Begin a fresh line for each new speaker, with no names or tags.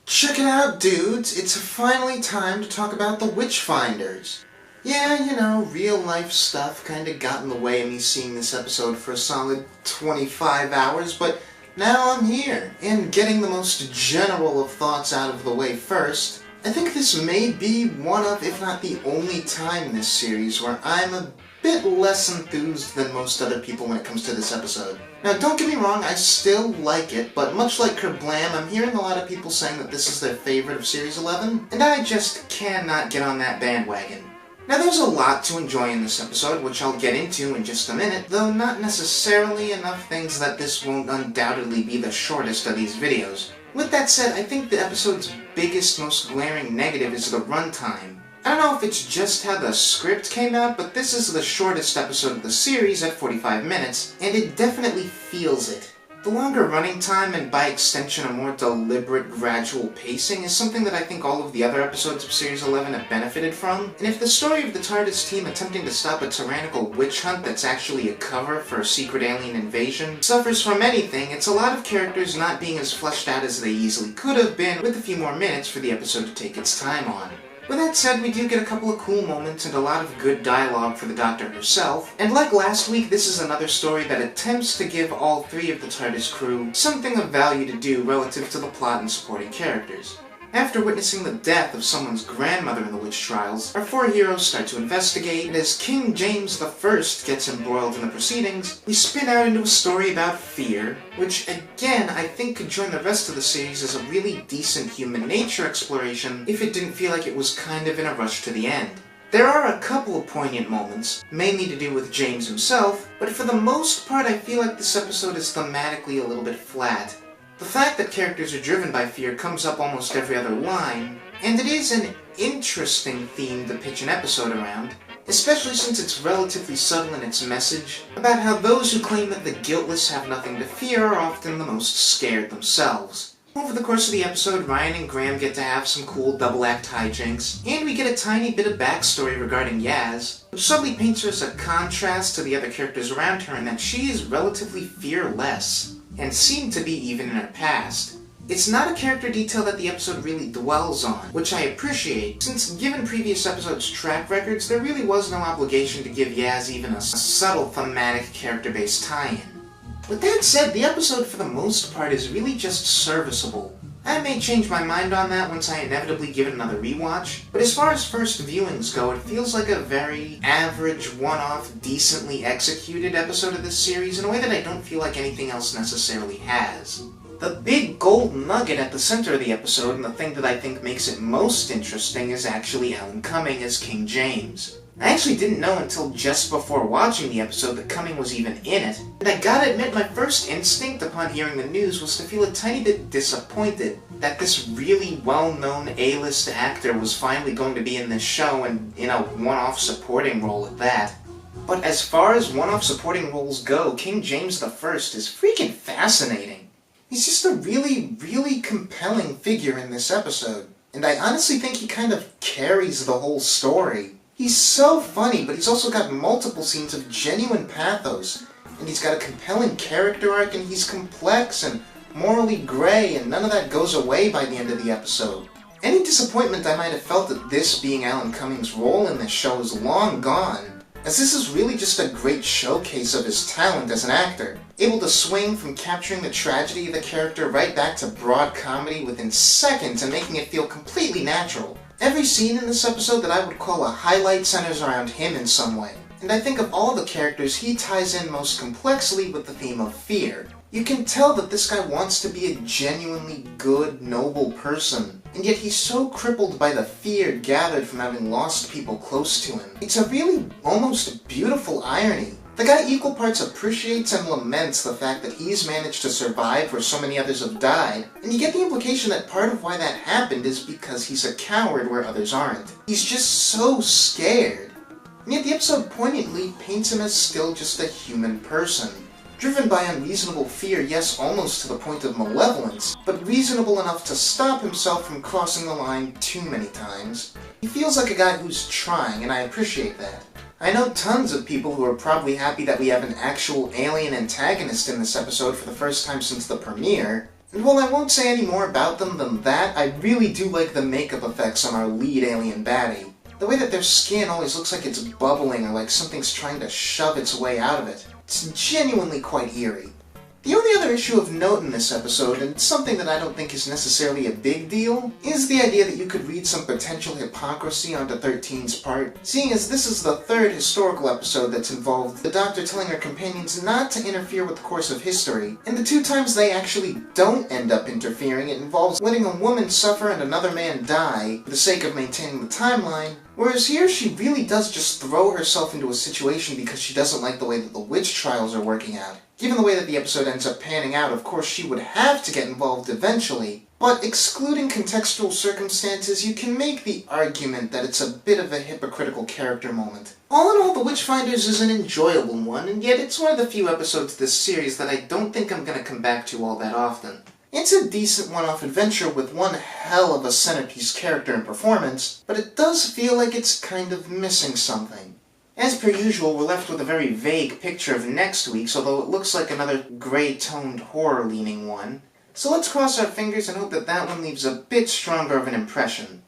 Check it out, dudes! It's finally time to talk about the Witchfinders. Yeah, you know, real-life stuff kinda got in the way of me seeing this episode for a solid 25 hours, but now I'm here, and getting the most general of thoughts out of the way first. I think this may be one of, if not the only time in this series where I'm a bit less enthused than most other people when it comes to this episode. Now, don't get me wrong, I still like it, but much like Kerblam, I'm hearing a lot of people saying that this is their favorite of Series 11, and I just cannot get on that bandwagon. Now, there's a lot to enjoy in this episode, which I'll get into in just a minute, though not necessarily enough things that this won't undoubtedly be the shortest of these videos. With that said, I think the episode's biggest, most glaring negative is the runtime. I don't know if it's just how the script came out, but this is the shortest episode of the series at 45 minutes, and it definitely feels it. The longer running time, and by extension a more deliberate, gradual pacing, is something that I think all of the other episodes of Series 11 have benefited from, and if the story of the TARDIS team attempting to stop a tyrannical witch hunt that's actually a cover for a secret alien invasion suffers from anything, it's a lot of characters not being as fleshed out as they easily could have been, with a few more minutes for the episode to take its time on. With that said, we do get a couple of cool moments and a lot of good dialogue for the Doctor herself, and like last week, this is another story that attempts to give all three of the TARDIS crew something of value to do relative to the plot and supporting characters. After witnessing the death of someone's grandmother in the witch trials, our four heroes start to investigate, and as King James I gets embroiled in the proceedings, we spin out into a story about fear, which again I think could join the rest of the series as a really decent human nature exploration if it didn't feel like it was kind of in a rush to the end. There are a couple of poignant moments, mainly to do with James himself, but for the most part I feel like this episode is thematically a little bit flat. The fact that characters are driven by fear comes up almost every other line, and it is an interesting theme to pitch an episode around, especially since it's relatively subtle in its message about how those who claim that the guiltless have nothing to fear are often the most scared themselves. Over the course of the episode, Ryan and Graham get to have some cool double-act hijinks, and we get a tiny bit of backstory regarding Yaz, which subtly paints her as a contrast to the other characters around her in that she is relatively fearless, and seemed to be even in her past. It's not a character detail that the episode really dwells on, which I appreciate, since given previous episodes' track records, there really was no obligation to give Yaz even a subtle thematic character-based tie-in. With that said, the episode for the most part is really just serviceable. I may change my mind on that once I inevitably give it another rewatch, but as far as first viewings go, it feels like a very average, one-off, decently executed episode of this series in a way that I don't feel like anything else necessarily has. The big gold nugget at the center of the episode, and the thing that I think makes it most interesting, is actually Alan Cumming as King James. I actually didn't know until just before watching the episode that Cumming was even in it, and I gotta admit my first instinct upon hearing the news was to feel a tiny bit disappointed that this really well-known A-list actor was finally going to be in this show, and in a one-off supporting role at that. But as far as one-off supporting roles go, King James I is freaking fascinating. He's just a really, really compelling figure in this episode, and I honestly think he kind of carries the whole story. He's so funny, but he's also got multiple scenes of genuine pathos, and he's got a compelling character arc, and he's complex and morally gray, and none of that goes away by the end of the episode. Any disappointment I might have felt at this being Alan Cumming's role in this show is long gone, as this is really just a great showcase of his talent as an actor, able to swing from capturing the tragedy of the character right back to broad comedy within seconds and making it feel completely natural. Every scene in this episode that I would call a highlight centers around him in some way, and I think of all the characters he ties in most complexly with the theme of fear. You can tell that this guy wants to be a genuinely good, noble person, and yet he's so crippled by the fear gathered from having lost people close to him. It's a really almost beautiful irony. The guy equal parts appreciates and laments the fact that he's managed to survive where so many others have died, and you get the implication that part of why that happened is because he's a coward where others aren't. He's just so scared. And yet the episode poignantly paints him as still just a human person. Driven by unreasonable fear, yes, almost to the point of malevolence, but reasonable enough to stop himself from crossing the line too many times. He feels like a guy who's trying, and I appreciate that. I know tons of people who are probably happy that we have an actual alien antagonist in this episode for the first time since the premiere, And while I won't say any more about them than that, I really do like the makeup effects on our lead alien baddie. The way that their skin always looks like it's bubbling or like something's trying to shove its way out of it. It's genuinely quite eerie. The only other issue of note in this episode, and something that I don't think is necessarily a big deal, is the idea that you could read some potential hypocrisy onto 13's part, seeing as this is the third historical episode that's involved the Doctor telling her companions not to interfere with the course of history, and the 2 times they actually don't end up interfering, it involves letting a woman suffer and another man die for the sake of maintaining the timeline, whereas here she really does just throw herself into a situation because she doesn't like the way that the witch trials are working out. Given the way that the episode ends up panning out, of course she would have to get involved eventually, but excluding contextual circumstances, you can make the argument that it's a bit of a hypocritical character moment. All in all, The Witchfinders is an enjoyable one, and yet it's one of the few episodes of this series that I don't think I'm going to come back to all that often. It's a decent one-off adventure with one hell of a centerpiece character and performance, but it does feel like it's kind of missing something. As per usual, we're left with a very vague picture of next week's, although it looks like another grey-toned horror-leaning one. So let's cross our fingers and hope that that one leaves a bit stronger of an impression.